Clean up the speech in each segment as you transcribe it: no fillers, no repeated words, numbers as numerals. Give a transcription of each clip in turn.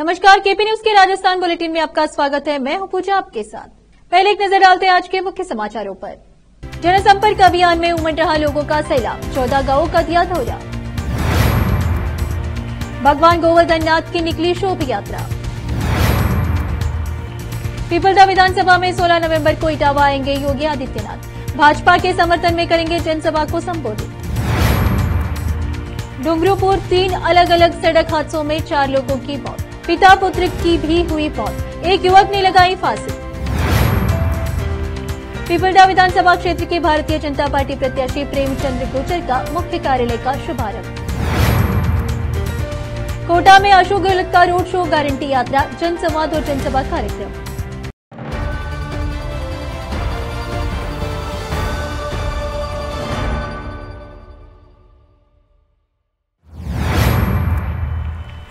नमस्कार, KP news के Rajasthan bulletin में आपका स्वागत है। मैं हूं पूजा आपके साथ। पहले एक नजर डालते हैं आज के मुख्य समाचारों पर। जनसंपर्क अभियान में उमड़ रहा लोगों का सैलाब, 14 गांवों का दिया दौरा। भगवान गोवर्धन नाथ की निकली शोभा यात्रा। पीपलदा विधानसभा में 16 नवंबर को इटावा आएंगे योगी आदित्यनाथ, भाजपा के समर्थन में करेंगे जनसभा को संबोधित। डूंगरपुर 3 अलग अलग सड़क हादसों में 4 लोगों की मौत, पिता पुत्र की भी हुई मौत, एक युवक ने लगाई फांसी। पीपलदा विधानसभा क्षेत्र के भारतीय जनता पार्टी प्रत्याशी प्रेमचंद्र गुर्जर का मुख्य कार्यालय का शुभारंभ। कोटा में अशोक गहलोत का रोड शो, गारंटी यात्रा, जनसंवाद और जनसभा कार्यक्रम।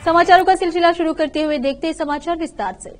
समाचारों का सिलसिला शुरू करते हुए देखते हैं समाचार विस्तार से।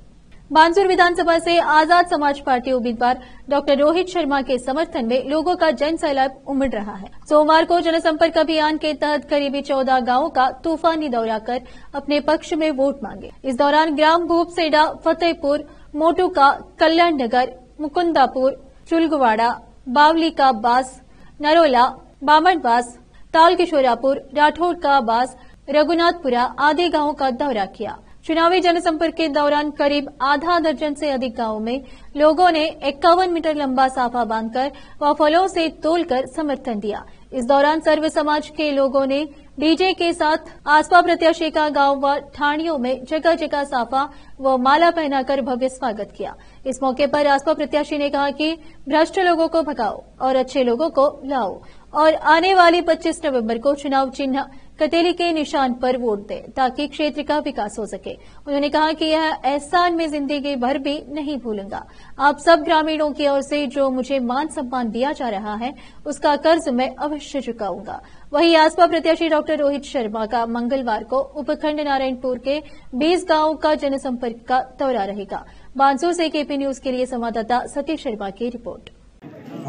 बानसूर विधानसभा से आजाद समाज पार्टी उम्मीदवार डॉक्टर रोहित शर्मा के समर्थन में लोगों का जन सैलाब उमड़ रहा है। सोमवार को जनसंपर्क अभियान के तहत करीबी 14 गांवों का तूफानी दौरा कर अपने पक्ष में वोट मांगे। इस दौरान ग्राम भूपसेडा, फतेहपुर, मोटूका, कल्याण नगर, मुकुंदापुर, चुलगवाड़ा, बावली का बास, नरोला, बामनवास, ताल किशोरापुर, राठौड़ का बास, रघुनाथपुरा आदि गांवों का दौरा किया। चुनावी जनसंपर्क के दौरान करीब आधा दर्जन से अधिक गांवों में लोगों ने 51 मीटर लंबा साफा बांधकर व फलों से तोलकर समर्थन दिया। इस दौरान सर्व समाज के लोगों ने डीजे के साथ आसपा प्रत्याशी का गांव व ठाणियों में जगह जगह साफा व माला पहनाकर भव्य स्वागत किया। इस मौके पर आसपा प्रत्याशी ने कहा कि भ्रष्ट लोगों को भगाओ और अच्छे लोगों को लाओ और आने वाली 25 नवंबर को चुनाव चिन्ह कटेली के निशान पर वोट दें ताकि क्षेत्र का विकास हो सके। उन्होंने कहा कि यह एहसान में जिंदगी भर भी नहीं भूलूंगा। आप सब ग्रामीणों की ओर से जो मुझे मान सम्मान दिया जा रहा है उसका कर्ज मैं अवश्य चुकाऊंगा। वहीं आसपा प्रत्याशी डॉक्टर रोहित शर्मा का मंगलवार को उपखंड नारायणपुर के 20 गांवों का जनसंपर्क का दौरा रहेगा। बानसूर से केपी न्यूज के लिए संवाददाता सतीश शर्मा की रिपोर्ट।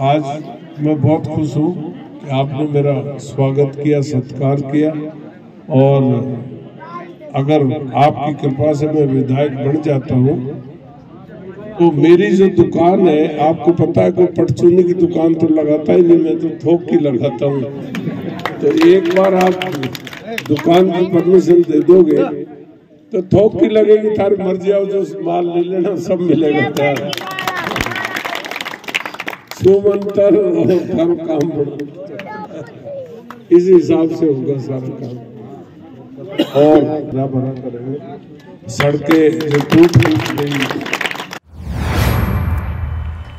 आज मैं बहुत खुश हूँ कि आपने मेरा स्वागत किया, सत्कार किया और अगर आपकी कृपा से मैं विधायक बन जाता हूँ तो मेरी जो दुकान है, आपको पता है कोई परचूनी की दुकान तो लगाता ही नहीं, मैं तो थोक की लगाता हूँ। तो एक बार आप दुकान की परमिशन दे दोगे तो थोक की लगेगी, तारी मर्जी आओ जो माल ले लेना, सब मिलेगा तैयार। सुमंतर और काम इस हिसाब से होगा सारा काम और भरा करेंगे। सड़कें जो टूट गई।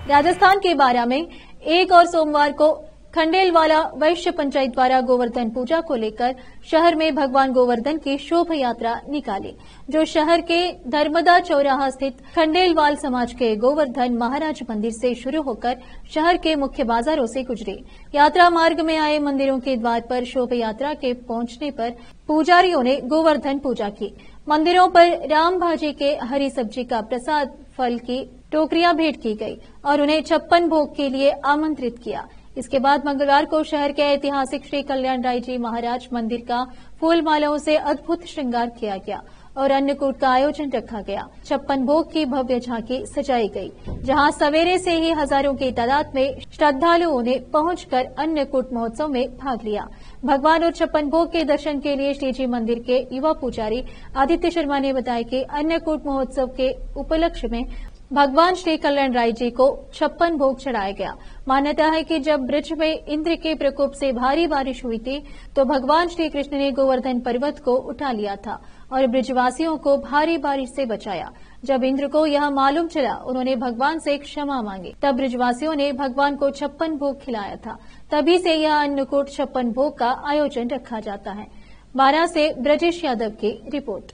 राजस्थान के बारा में एक और सोमवार को खंडेलवाला वैश्य पंचायत द्वारा गोवर्धन पूजा को लेकर शहर में भगवान गोवर्धन की शोभा यात्रा निकाली, जो शहर के धर्मदा चौराहा स्थित खंडेलवाल समाज के गोवर्धन महाराज मंदिर से शुरू होकर शहर के मुख्य बाजारों से गुजरी। यात्रा मार्ग में आए मंदिरों के द्वार पर शोभा यात्रा के पहुंचने पर पुजारियों ने गोवर्धन पूजा की। मंदिरों पर राम भाजी के हरी सब्जी का प्रसाद, फल की टोकरियां भेंट की गई और उन्हें 56 भोग के लिए आमंत्रित किया। इसके बाद मंगलवार को शहर के ऐतिहासिक श्री कल्याण राय जी महाराज मंदिर का फूल मालाओं से अद्भुत श्रृंगार किया गया और अन्नकूट का आयोजन रखा गया। 56 भोग की भव्य झांकी सजाई गई, जहां सवेरे से ही हजारों की तादाद में श्रद्धालुओं ने पहुंचकर अन्नकूट महोत्सव में भाग लिया। भगवान और 56 भोग के दर्शन के लिए श्रीजी मंदिर के युवा पुजारी आदित्य शर्मा ने बताया कि अन्नकूट महोत्सव के उपलक्ष्य में भगवान श्री कल्याण राय जी को 56 भोग चढ़ाया गया। मान्यता है कि जब ब्रज में इंद्र के प्रकोप से भारी बारिश हुई थी तो भगवान श्री कृष्ण ने गोवर्धन पर्वत को उठा लिया था और ब्रजवासियों को भारी बारिश से बचाया। जब इंद्र को यह मालूम चला, उन्होंने भगवान से क्षमा मांगी। तब ब्रजवासियों ने भगवान को 56 भोग खिलाया था। तभी से यह अन्नकूट 56 भोग का आयोजन रखा जाता है। 12 से ब्रजेश यादव की रिपोर्ट।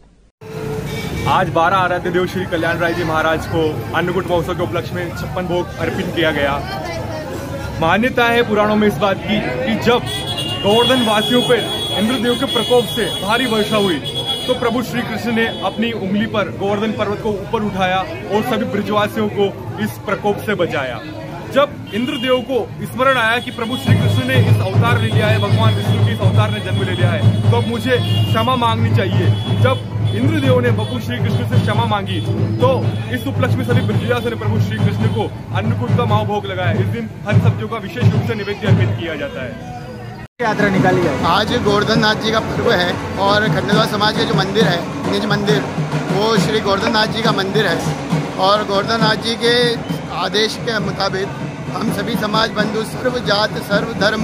आज 12 आराध्य देव श्री कल्याण राय जी महाराज को अन्नकूट महोत्सव के उपलक्ष्य में 56 भोग अर्पित किया गया। मान्यता है पुराणों में इस बात की कि जब गोवर्धन वासियों पर इंद्रदेव के प्रकोप से भारी वर्षा हुई तो प्रभु श्री कृष्ण ने अपनी उंगली पर गोवर्धन पर्वत को ऊपर उठाया और सभी ब्रजवासियों को इस प्रकोप से बचाया। जब इंद्रदेव को स्मरण आया कि प्रभु श्री कृष्ण ने इस अवतार ले लिया है, भगवान विष्णु के इस अवतार ने जन्म ले लिया है, तो अब मुझे क्षमा मांगनी चाहिए। जब इंद्रदेव ने प्रभु श्री कृष्ण से क्षमा मांगी, तो इस उपलक्ष्य में सभी ब्रजवासियों ने प्रभु श्री कृष्ण को अन्नकूट का महाभोग लगाया। इस दिन हरी सब्जियों का विशेष रूप से निवेद्य अर्पित किया जाता है। यात्रा निकाली है। आज गोवर्धन नाथ जी का पर्व है और खंडेलवाल समाज के जो मंदिर है, निज मंदिर, वो श्री गोवर्धन नाथ जी का मंदिर है और गोवर्धन नाथ जी के आदेश के मुताबिक हम सभी समाज बंधु सर्व जात सर्व धर्म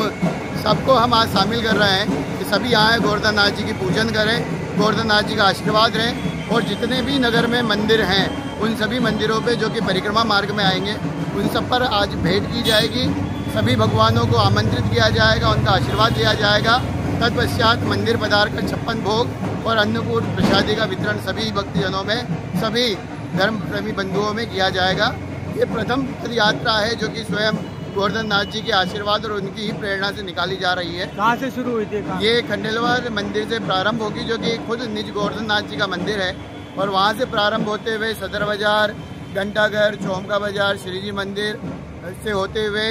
सबको हम आज शामिल कर रहे हैं कि सभी आए गोवर्धन नाथ जी की पूजन करें, गोवर्धन नाथ जी का आशीर्वाद रहें और जितने भी नगर में मंदिर हैं उन सभी मंदिरों पे जो कि परिक्रमा मार्ग में आएंगे उन सब पर आज भेंट की जाएगी। सभी भगवानों को आमंत्रित किया जाएगा, उनका आशीर्वाद लिया जाएगा। तत्पश्चात मंदिर पधार कर 56 भोग और अन्नकूट प्रसादी का वितरण सभी भक्तजनों में, सभी धर्म प्रेमी बंधुओं में किया जाएगा। ये प्रथम पद यात्रा है जो कि स्वयं गोवर्धन नाथ जी के आशीर्वाद और उनकी ही प्रेरणा से निकाली जा रही है। कहाँ से शुरू हुई थी? ये खंडेलवाल मंदिर से प्रारंभ होगी जो कि खुद निज गोवर्धन नाथ जी का मंदिर है और वहाँ से प्रारंभ होते हुए सदर बाजार, घंटाघर, चौमका बाजार, श्रीजी मंदिर से होते हुए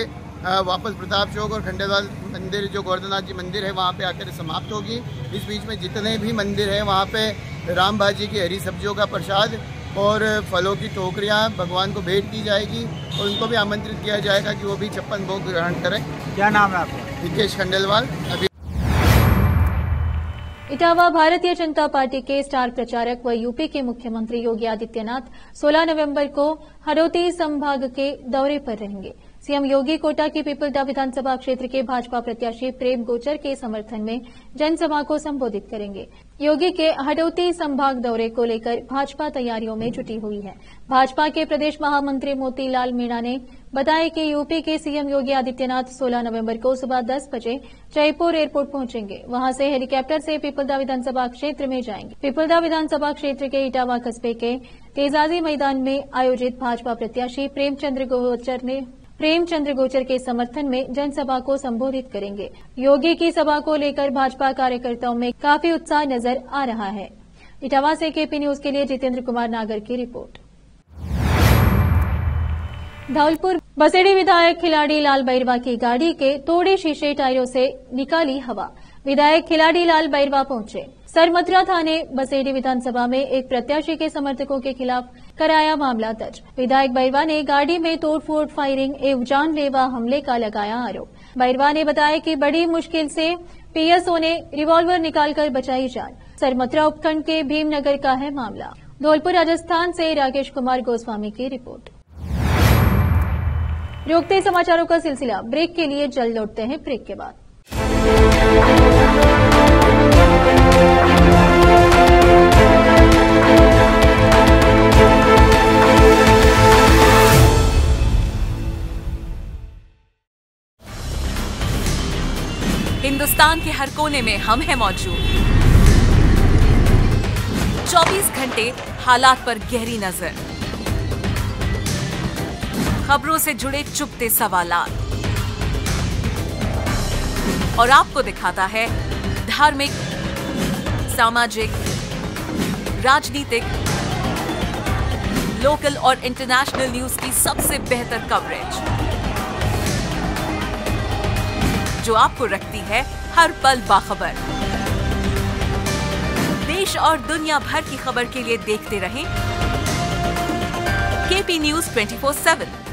वापस प्रताप चौक और खंडेलवाल मंदिर जो गोवर्धन नाथ जी मंदिर है वहाँ पे आकर समाप्त होगी। इस बीच में जितने भी मंदिर हैं वहाँ पे राम भाजी की हरी सब्जियों का प्रसाद और फलों की टोकरियाँ भगवान को भेंट की जाएगी और उनको भी आमंत्रित किया जाएगा कि वो भी 56 भोग ग्रहण करें। क्या नाम है आपका? विकेश खंडेलवाल। अभी इटावा भारतीय जनता पार्टी के स्टार प्रचारक व यूपी के मुख्यमंत्री योगी आदित्यनाथ 16 नवंबर को हडोती संभाग के दौरे पर रहेंगे। सीएम योगी कोटा की पीपलदा विधानसभा क्षेत्र के भाजपा प्रत्याशी प्रेम गोचर के समर्थन में जनसभा को संबोधित करेंगे। योगी के हडोती संभाग दौरे को लेकर भाजपा तैयारियों में जुटी हुई है। भाजपा के प्रदेश महामंत्री मोतीलाल मीणा ने बताया कि यूपी के सीएम योगी आदित्यनाथ 16 नवंबर को सुबह 10 बजे जयपुर एयरपोर्ट पहुंचेंगे। वहां से हेलीकॉप्टर से पीपलदा विधानसभा क्षेत्र में जाएंगे। पीपलदा विधानसभा क्षेत्र के इटावा कस्बे के तेजाजी मैदान में आयोजित भाजपा प्रत्याशी प्रेमचंद्र गोचर के समर्थन में जनसभा को संबोधित करेंगे। योगी की सभा को लेकर भाजपा कार्यकर्ताओं में काफी उत्साह नजर आ रहा है। इटावा से केपी न्यूज के लिए जितेंद्र कुमार नागर की रिपोर्ट। धौलपुर बसेड़ी विधायक खिलाड़ी लाल बैरवा की गाड़ी के तोड़े शीशे टायरों से निकाली हवा। विधायक खिलाड़ी लाल बैरवा पहुंचे। सरमथुरा थाने बसेड़ी विधानसभा में एक प्रत्याशी के समर्थकों के खिलाफ कराया मामला दर्ज। विधायक बैरवा ने गाड़ी में तोड़फोड़, फायरिंग एवं जानलेवा हमले का लगाया आरोप। बैरवा ने बताया कि बड़ी मुश्किल से पीएसओ ने रिवॉल्वर निकालकर बचाई जान। सरमथुरा उपखंड के भीमनगर का है मामला। धौलपुर राजस्थान से राकेश कुमार गोस्वामी की रिपोर्ट। रोकते समाचारों का सिलसिला ब्रेक के लिए जल्द लौटते हैं ब्रेक के बाद। हिंदुस्तान के हर कोने में हम हैं मौजूद। 24 घंटे हालात पर गहरी नजर, खबरों से जुड़े चुपते सवालात और आपको दिखाता है धार्मिक, सामाजिक, राजनीतिक, लोकल और इंटरनेशनल न्यूज की सबसे बेहतर कवरेज जो आपको रखती है हर पल बाखबर। देश और दुनिया भर की खबर के लिए देखते रहें केपी न्यूज 24/7।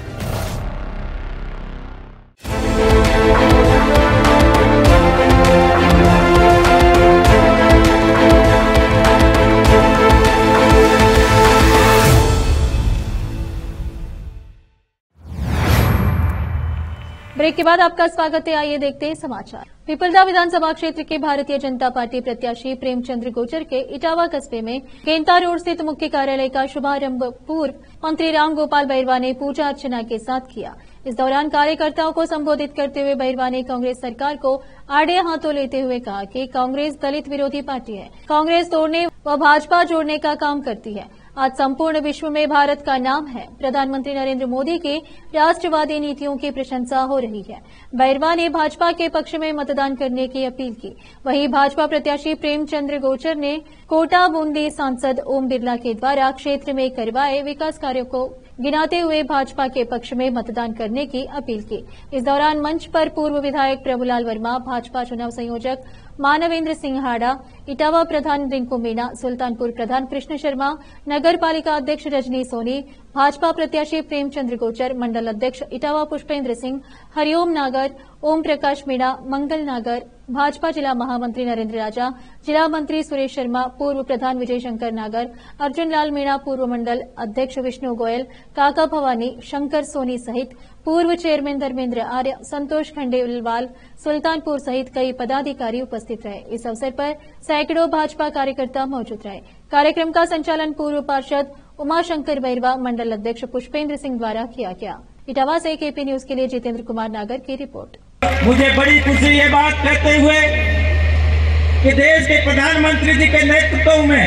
ब्रेक के बाद आपका स्वागत है। आइए देखते हैं समाचार। पीपलदा विधानसभा क्षेत्र के भारतीय जनता पार्टी प्रत्याशी प्रेमचंद्र गोचर के इटावा कस्बे में गेंता रोड स्थित मुख्य कार्यालय का शुभारंभ पूर्व मंत्री राम गोपाल बैरवा ने पूजा अर्चना के साथ किया। इस दौरान कार्यकर्ताओं को संबोधित करते हुए बैरवा ने कांग्रेस सरकार को आड़े हाथों लेते हुए कहा कि कांग्रेस दलित विरोधी पार्टी है। कांग्रेस तोड़ने व भाजपा जोड़ने का काम करती है। आज संपूर्ण विश्व में भारत का नाम है। प्रधानमंत्री नरेंद्र मोदी की राष्ट्रवादी नीतियों की प्रशंसा हो रही है। बैरवा ने भाजपा के पक्ष में मतदान करने की अपील की। वहीं भाजपा प्रत्याशी प्रेमचंद्र गोचर ने कोटा बूंदी सांसद ओम बिरला के द्वारा क्षेत्र में करवाए विकास कार्यों को गिनाते हुए भाजपा के पक्ष में मतदान करने की अपील की। इस दौरान मंच पर पूर्व विधायक प्रभुलाल वर्मा, भाजपा चुनाव संयोजक मानवेंद्र सिंह हाड़ा, इटावा प्रधान रिंकू मीणा, सुल्तानपुर प्रधान कृष्ण शर्मा, नगर पालिका अध्यक्ष रजनी सोनी, भाजपा प्रत्याशी प्रेमचंद्र गोचर, मंडल अध्यक्ष इटावा पुष्पेंद्र सिंह, हरिओम नागर, ओम प्रकाश मीणा, मंगल नागर, भाजपा जिला महामंत्री नरेंद्र राजा, जिला मंत्री सुरेश शर्मा, पूर्व प्रधान विजय शंकर नागर, अर्जुन लाल मीणा, पूर्व मंडल अध्यक्ष विष्णु गोयल, काका भवानी, शंकर सोनी सहित पूर्व चेयरमैन धर्मेंद्र आर्य, संतोष खंडेलवाल, सुल्तानपुर सहित कई पदाधिकारी उपस्थित रहे। इस अवसर पर सैकड़ों भाजपा कार्यकर्ता मौजूद रहे। कार्यक्रम का संचालन पूर्व पार्षद उमाशंकर बैरवा, मंडल अध्यक्ष पुष्पेंद्र सिंह द्वारा किया गया। इटावा से केपी न्यूज के लिए जितेंद्र कुमार नागर की रिपोर्ट। मुझे बड़ी खुशी ये बात कहते हुए कि देश के प्रधानमंत्री जी के नेतृत्व में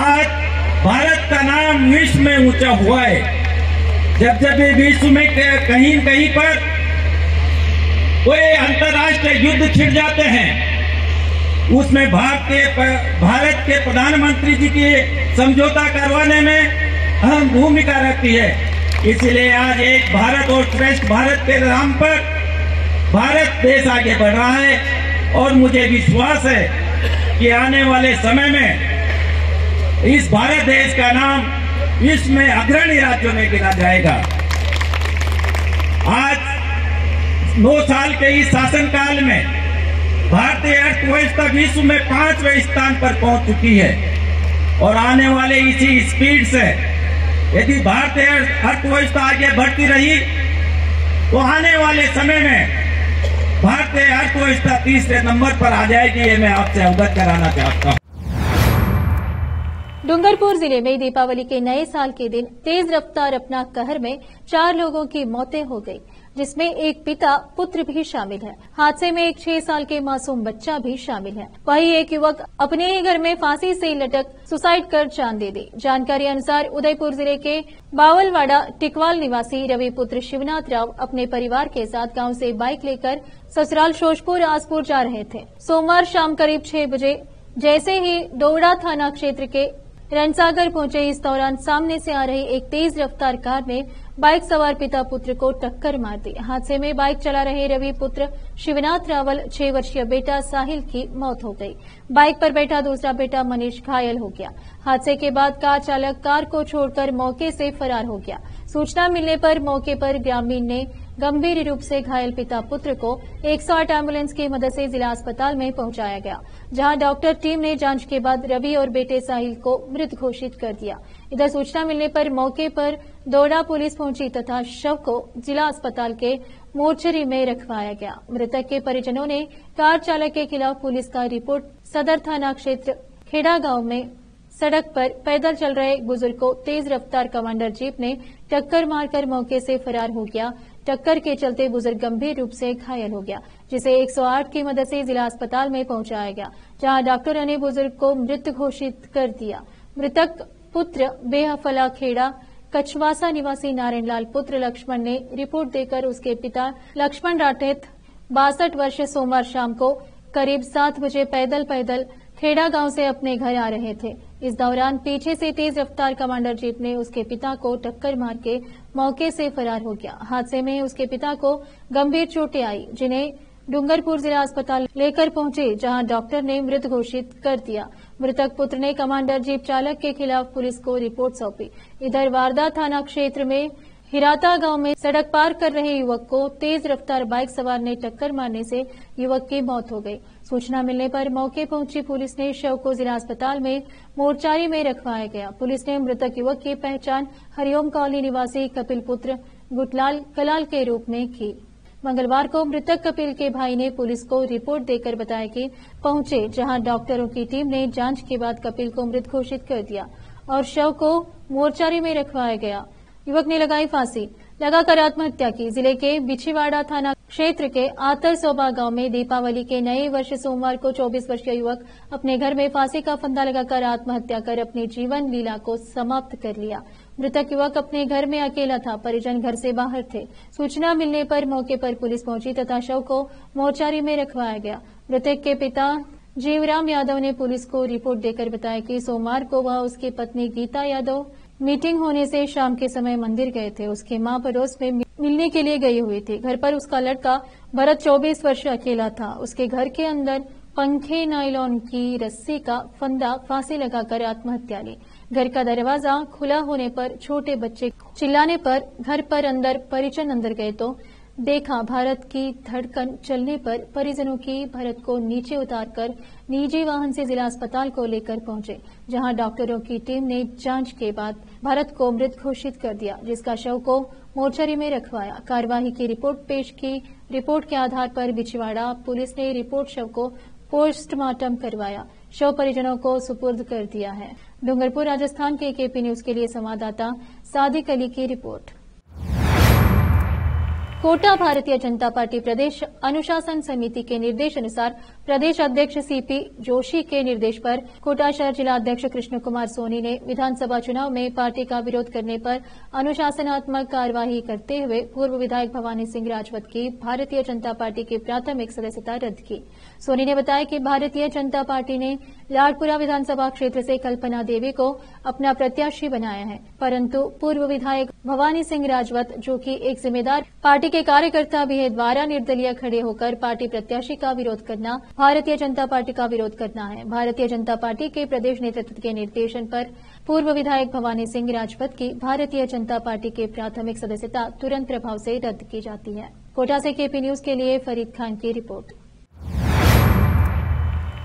आज भारत का नाम विश्व में ऊंचा हुआ है। जब ये विश्व में कहीं कहीं पर कोई अंतर्राष्ट्रीय युद्ध छिड़ जाते हैं, उसमें भारत के प्रधानमंत्री जी की समझौता करवाने में अहम भूमिका रहती है। इसलिए आज एक भारत और श्रेष्ठ भारत के नाम पर भारत देश आगे बढ़ रहा है और मुझे विश्वास है कि आने वाले समय में इस भारत देश का नाम विश्व में अग्रणी राज्यों में गिना जाएगा। आज 9 साल के इस शासनकाल में भारतीय अर्थव्यवस्था विश्व में 5वें स्थान पर पहुंच चुकी है और आने वाले इसी स्पीड से यदि भारतीय अर्थव्यवस्था आगे बढ़ती रही तो आने वाले समय में भारतीय अर्थव्यवस्था तीसरे नंबर पर आ जाएगी। ये मैं आपसे अवगत कराना चाहता हूँ। डूंगरपुर जिले में दीपावली के नए साल के दिन तेज रफ्तार अपना कहर में 4 लोगों की मौतें हो गई, जिसमें एक पिता पुत्र भी शामिल है। हादसे में एक 6 साल के मासूम बच्चा भी शामिल है। वहीं एक युवक अपने ही घर में फांसी से लटक सुसाइड कर जान दे दी। जानकारी अनुसार उदयपुर जिले के बावलवाड़ा टिकवाल निवासी रवि पुत्र शिवनाथ राव अपने परिवार के साथ गांव से बाइक लेकर ससुराल शोजपुर आसपुर जा रहे थे। सोमवार शाम करीब 6 बजे जैसे ही डोवड़ा थाना क्षेत्र के रणसागर पहुंचे, इस दौरान सामने से आ रही एक तेज रफ्तार कार ने बाइक सवार पिता पुत्र को टक्कर मार दी। हादसे में बाइक चला रहे रवि पुत्र शिवनाथ रावल 6 वर्षीय बेटा साहिल की मौत हो गई। बाइक पर बैठा दूसरा बेटा मनीष घायल हो गया। हादसे के बाद कार चालक कार को छोड़कर मौके से फरार हो गया। सूचना मिलने पर मौके पर ग्रामीण ने गंभीर रूप से घायल पिता पुत्र को 108 एम्बुलेंस की मदद से जिला अस्पताल में पहुंचाया गया, जहां डॉक्टर टीम ने जांच के बाद रवि और बेटे साहिल को मृत घोषित कर दिया। इधर सूचना मिलने पर मौके पर डोडा पुलिस पहुंची तथा शव को जिला अस्पताल के मोर्चरी में रखवाया गया। मृतक के परिजनों ने कार चालक के खिलाफ पुलिस का रिपोर्ट सदर थाना क्षेत्र खेड़ा गांव में सड़क पर पैदल चल रहे बुजुर्ग को तेज रफ्तार कमांडर जीप ने टक्कर मारकर मौके से फरार हो गया। टक्कर के चलते बुजुर्ग गंभीर रूप से घायल हो गया, जिसे 108 की मदद से जिला अस्पताल में पहुंचाया गया, जहां डॉक्टरों ने बुजुर्ग को मृत घोषित कर दिया। मृतक पुत्र बेहफला खेड़ा कछवासा निवासी नारायण लाल पुत्र लक्ष्मण ने रिपोर्ट देकर उसके पिता लक्ष्मण राठेत 62 वर्ष सोमवार शाम को करीब 7 बजे पैदल खेड़ा गांव से अपने घर आ रहे थे। इस दौरान पीछे से तेज रफ्तार कमांडर जीप ने उसके पिता को टक्कर मार के मौके से फरार हो गया। हादसे में उसके पिता को गंभीर चोटें आई, जिन्हें डूंगरपुर जिला अस्पताल लेकर पहुंचे, जहां डॉक्टर ने मृत घोषित कर दिया। मृतक पुत्र ने कमांडर जीप चालक के खिलाफ पुलिस को रिपोर्ट सौंपी। इधर वारदा थाना क्षेत्र में हिराता गांव में सड़क पार कर रहे युवक को तेज रफ्तार बाइक सवार ने टक्कर मारने से युवक की मौत हो गई। सूचना मिलने पर मौके पहुंची पुलिस ने शव को जिला अस्पताल में मोर्चारी में रखवाया गया। पुलिस ने मृतक युवक की पहचान हरिओम कॉलोनी निवासी कपिल पुत्र गुटलाल कलाल के रूप में की। मंगलवार को मृतक कपिल के भाई ने पुलिस को रिपोर्ट देकर बताया कि पहुंचे, जहां डॉक्टरों की टीम ने जांच के बाद कपिल को मृत घोषित कर दिया और शव को मोर्चारी में रखवाया गया। युवक ने लगाई फांसी, लगाकर आत्महत्या की। जिले के बिछीवाड़ा थाना क्षेत्र के आतर सोबा गांव में दीपावली के नए वर्ष सोमवार को 24 वर्षीय युवक अपने घर में फांसी का फंदा लगाकर आत्महत्या कर अपनी जीवन लीला को समाप्त कर लिया। मृतक युवक अपने घर में अकेला था, परिजन घर से बाहर थे। सूचना मिलने पर मौके पर पुलिस पहुंची तथा शव को मोर्चारी में रखवाया गया। मृतक के पिता जीवराम यादव ने पुलिस को रिपोर्ट देकर बताया कि सोमवार को वह उसकी पत्नी गीता यादव मीटिंग होने से शाम के समय मंदिर गए थे। उसकी मां पड़ोस में मिलने के लिए गई हुई थी। घर पर उसका लड़का भरत 24 वर्ष अकेला था। उसके घर के अंदर पंखे नायलॉन की रस्सी का फंदा फांसी लगाकर आत्महत्या ली। घर का दरवाजा खुला होने पर छोटे बच्चे चिल्लाने पर घर पर अंदर परिजन अंदर गए तो देखा भारत की धड़कन चलने पर परिजनों की भरत को नीचे उतारकर निजी वाहन से जिला अस्पताल को लेकर पहुंचे, जहां डॉक्टरों की टीम ने जांच के बाद भारत को मृत घोषित कर दिया, जिसका शव को मोर्चरी में रखवाया। कार्यवाही की रिपोर्ट पेश की। रिपोर्ट के आधार पर बिछवाड़ा पुलिस ने रिपोर्ट शव को पोस्टमार्टम करवाया। शव परिजनों को सुपुर्द कर दिया है। डूंगरपुर राजस्थान के केपी न्यूज के लिए संवाददाता सादिक अली की रिपोर्ट। कोटा भारतीय जनता पार्टी प्रदेश अनुशासन समिति के निर्देश अनुसार प्रदेश अध्यक्ष सीपी जोशी के निर्देश पर कोटा शहर जिला अध्यक्ष कृष्ण कुमार सोनी ने विधानसभा चुनाव में पार्टी का विरोध करने पर अनुशासनात्मक कार्यवाही करते हुए पूर्व विधायक भवानी सिंह राजवत की भारतीय जनता पार्टी की प्राथमिक सदस्यता रद्द की। सोनी ने बताया कि भारतीय जनता पार्टी ने लाडपुरा विधानसभा क्षेत्र से कल्पना देवी को अपना प्रत्याशी बनाया है, परंतु पूर्व विधायक भवानी सिंह राजवत, जो कि एक जिम्मेदार पार्टी के कार्यकर्ता भी है, द्वारा निर्दलीय खड़े होकर पार्टी प्रत्याशी का विरोध करना भारतीय जनता पार्टी का विरोध करना है। भारतीय जनता पार्टी के प्रदेश नेतृत्व के निर्देशन पर पूर्व विधायक भवानी सिंह राजवत की भारतीय जनता पार्टी के प्राथमिक सदस्यता तुरंत प्रभाव से रद्द की जाती है। कोटा से केपी न्यूज के लिए फरीद खान की रिपोर्ट।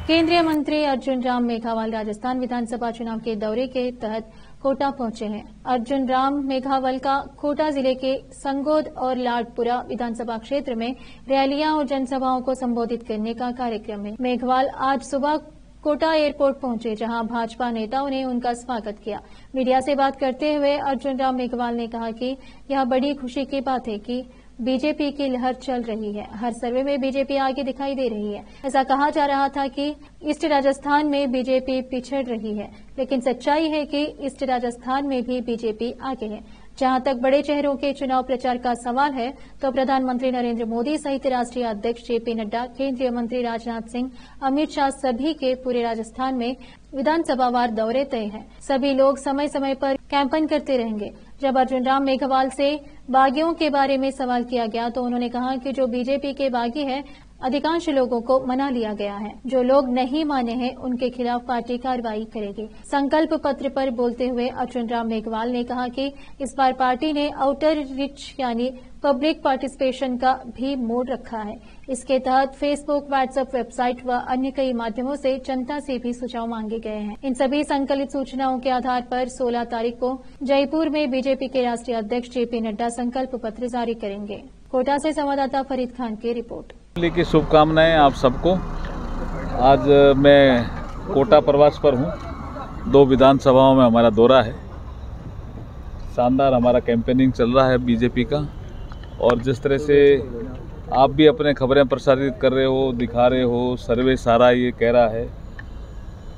केंद्रीय मंत्री अर्जुन राम मेघवाल राजस्थान विधानसभा चुनाव के दौरे के तहत कोटा पहुंचे हैं। अर्जुन राम मेघवाल का कोटा जिले के संगोद और लाडपुरा विधानसभा क्षेत्र में रैलियां और जनसभाओं को संबोधित करने का कार्यक्रम है। मेघवाल आज सुबह कोटा एयरपोर्ट पहुंचे, जहां भाजपा नेताओं ने उनका स्वागत किया। मीडिया से बात करते हुए अर्जुन राम मेघवाल ने कहा कि यह बड़ी खुशी की बात है कि बीजेपी की लहर चल रही है। हर सर्वे में बीजेपी आगे दिखाई दे रही है। ऐसा कहा जा रहा था कि ईस्ट राजस्थान में बीजेपी पिछड़ रही है, लेकिन सच्चाई है कि ईस्ट राजस्थान में भी बीजेपी आगे है। जहां तक बड़े चेहरों के चुनाव प्रचार का सवाल है, तो प्रधानमंत्री नरेंद्र मोदी सहित राष्ट्रीय अध्यक्ष जेपी नड्डा, केंद्रीय मंत्री राजनाथ सिंह, अमित शाह सभी के पूरे राजस्थान में विधानसभावार दौरे तय हैं। सभी लोग समय समय पर कैंपेन करते रहेंगे। जब अर्जुन राम मेघवाल से बागियों के बारे में सवाल किया गया तो उन्होंने कहा कि जो बीजेपी के बागी है, अधिकांश लोगों को मना लिया गया है। जो लोग नहीं माने हैं उनके खिलाफ पार्टी कार्रवाई करेगी। संकल्प पत्र पर बोलते हुए अर्जुन राम मेघवाल ने कहा कि इस बार पार्टी ने आउटर रिच यानी पब्लिक पार्टिसिपेशन का भी मोड रखा है। इसके तहत फेसबुक, व्हाट्सएप, वेबसाइट व अन्य कई माध्यमों से जनता से भी सुझाव मांगे गए हैं। इन सभी संकलित सूचनाओं के आधार पर 16 तारीख को जयपुर में बीजेपी के राष्ट्रीय अध्यक्ष जेपी नड्डा संकल्प पत्र जारी करेंगे। कोटा से संवाददाता फरीद खान की रिपोर्ट। होली की शुभकामनाएं आप सबको। आज मैं कोटा प्रवास पर हूं। 2 विधानसभाओं में हमारा दौरा है। शानदार हमारा कैंपेनिंग चल रहा है बीजेपी का, और जिस तरह से आप भी अपने खबरें प्रसारित कर रहे हो, दिखा रहे हो, सर्वे सारा ये कह रहा है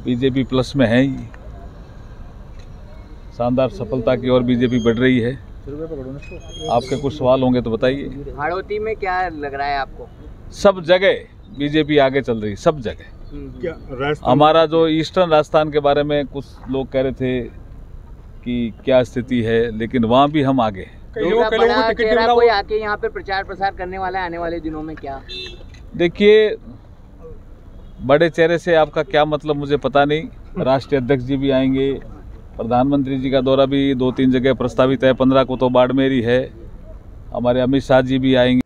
बीजेपी प्लस में है ही। शानदार सफलता की ओर बीजेपी बढ़ रही है। आपके कुछ सवाल होंगे तो बताइए। हाड़ौती में क्या लग रहा है आपको? सब जगह बीजेपी आगे चल रही, सब जगह। हमारा जो ईस्टर्न राजस्थान के बारे में कुछ लोग कह रहे थे कि क्या स्थिति है, लेकिन वहाँ भी हम आगे हैं। कोई आके यहाँ पे प्रचार प्रसार करने वाला है आने वाले दिनों में क्या? देखिए, बड़े चेहरे से आपका क्या मतलब मुझे पता नहीं। राष्ट्रीय अध्यक्ष जी भी आएंगे, प्रधानमंत्री जी का दौरा भी 2-3 जगह प्रस्तावित है। 15 को तो बाड़मेर ही है। हमारे अमित शाह जी भी आएंगे।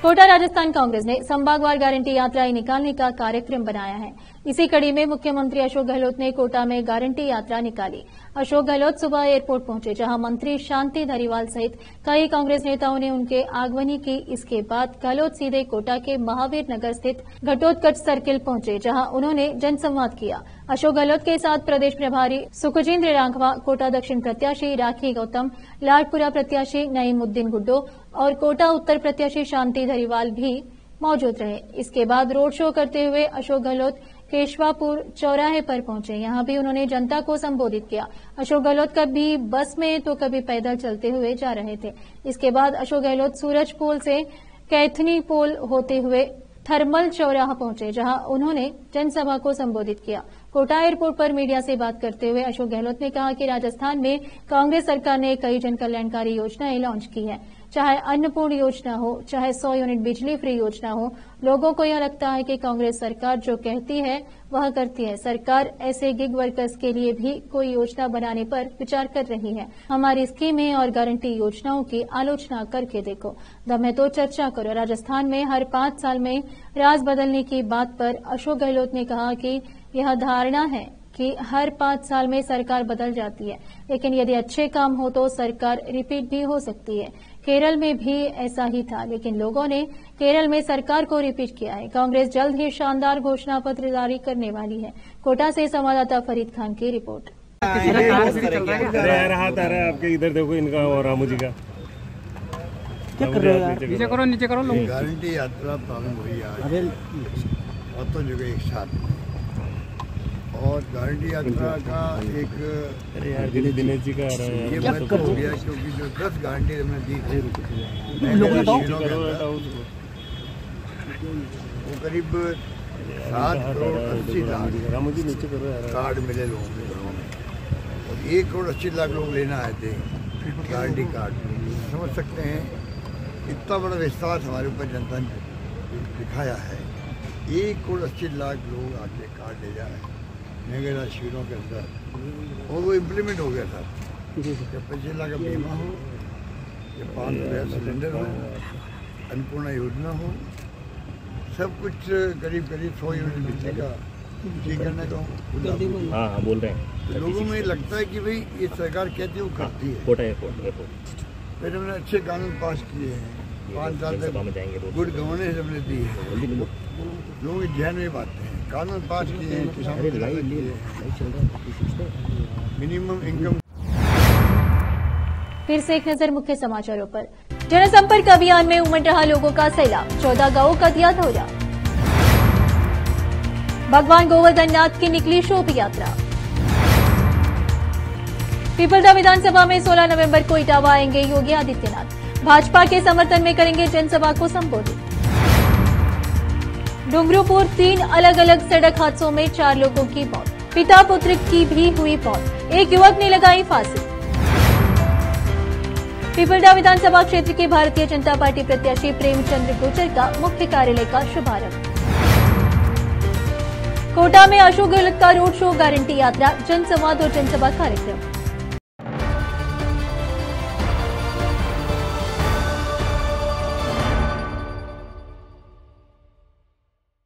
कोटा राजस्थान कांग्रेस ने संभागवार गारंटी यात्राएं निकालने का कार्यक्रम बनाया है। इसी कड़ी में मुख्यमंत्री अशोक गहलोत ने कोटा में गारंटी यात्रा निकाली। अशोक गहलोत सुबह एयरपोर्ट पहुंचे, जहां मंत्री शांति धारीवाल सहित कई कांग्रेस नेताओं ने उनके आगमनी की। इसके बाद गहलोत सीधे कोटा के महावीर नगर स्थित घटोत्कच सर्किल पहुंचे, जहां उन्होंने जनसंवाद किया। अशोक गहलोत के साथ प्रदेश प्रभारी सुखजिंद्र रांखवा, कोटा दक्षिण प्रत्याशी राखी गौतम, लाडपुरा प्रत्याशी नईमुद्दीन गुड्डो और कोटा उत्तर प्रत्याशी शांति धारीवाल भी मौजूद रहे। इसके बाद रोड शो करते हुए अशोक गहलोत केशवापुर चौराहे पर पहुंचे। यहां भी उन्होंने जनता को संबोधित किया। अशोक गहलोत कभी बस में तो कभी पैदल चलते हुए जा रहे थे। इसके बाद अशोक गहलोत सूरज पोल से कैथनी पोल होते हुए थर्मल चौराहा पहुंचे, जहां उन्होंने जनसभा को संबोधित किया। कोटा एयरपोर्ट पर मीडिया से बात करते हुए अशोक गहलोत ने कहा कि राजस्थान में कांग्रेस सरकार ने कई जन कल्याणकारी योजनाएं लॉन्च की है, चाहे अन्नपूर्ण योजना हो, चाहे 100 यूनिट बिजली फ्री योजना हो। लोगों को यह लगता है कि कांग्रेस सरकार जो कहती है वह करती है। सरकार ऐसे गिग वर्कर्स के लिए भी कोई योजना बनाने पर विचार कर रही है। हमारी स्कीमें और गारंटी योजनाओं की आलोचना करके देखो, दम है तो चर्चा करो। राजस्थान में हर 5 साल में राज बदलने की बात पर अशोक गहलोत ने कहा कि यह धारणा है कि हर 5 साल में सरकार बदल जाती है, लेकिन यदि अच्छे काम हो तो सरकार रिपीट भी हो सकती है। केरल में भी ऐसा ही था, लेकिन लोगों ने केरल में सरकार को रिपीट किया है। कांग्रेस जल्द ही शानदार घोषणा पत्र जारी करने वाली है। कोटा से संवाददाता फरीद खान की रिपोर्ट। आपके इधर देखो इनका और रामू जी का क्या कर रहे हो यार? नीचे करो लोग। गारंटी यात्रा प्रारंभ हुई आज बहुतों जगह एक साथ, और गारंटी यात्रा का एक दिनेश जी का ये महत्व हो गया क्योंकि जो 10 गारंटी हमने दी थी वो करीब 7 करोड़ 80 लाख कार्ड मिले लोगों के घरों में, और 1 करोड़ 80 लाख लोग लेना आए थे गारंटी कार्ड। समझ सकते हैं इतना बड़ा विश्वास हमारे ऊपर जनता ने दिखाया है। 1 करोड़ 80 लाख लोग आके कार्ड ले जा रहे हैं महंगे शिविरों के अंदर, और वो इम्प्लीमेंट हो गया था। जब 25 लाख का बीमा हो, जब 5 रुपया सिलेंडर हो, अन्नपूर्णा योजना हो, सब कुछ करीब 100 यूनिट बिजली का ठीक करने का हो। हाँ बोल रहे हैं। तो लोगों में लगता है कि भाई ये सरकार कहती है वो करती है। कोटा एयरपोर्ट फिर हमने अच्छे कानून पास किए हैं, 5 साल तक गुड गवर्नेंस हमने दी है। लोगों के जहन में बातें हैं, कानून पास किए हैं, किसानों के लिए मिनिमम इनकम। फिर से एक नजर मुख्य समाचारों पर। जनसंपर्क अभियान में उमड़ रहा लोगों का सैलाब, 14 गांवों का दिया दौरा। भगवान गोवर्धन नाथ की निकली शोभा यात्रा। पिपलदा विधानसभा में 16 नवंबर को इटावा आएंगे योगी आदित्यनाथ, भाजपा के समर्थन में करेंगे जनसभा को संबोधित। डूंगरपुर 3 अलग अलग सड़क हादसों में 4 लोगों की मौत, पिता पुत्र की भी हुई मौत, एक युवक ने लगाई फांसी। पिपलदा विधानसभा क्षेत्र के भारतीय जनता पार्टी प्रत्याशी प्रेमचंद्र गुर्जर का मुख्य कार्यालय का शुभारंभ। कोटा में अशोक गहलोत का रोड शो, गारंटी यात्रा, जनसंवाद और जनसभा कार्यक्रम।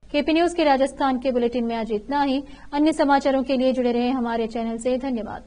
केपी न्यूज के राजस्थान के बुलेटिन में आज इतना ही। अन्य समाचारों के लिए जुड़े रहे हमारे चैनल से। धन्यवाद।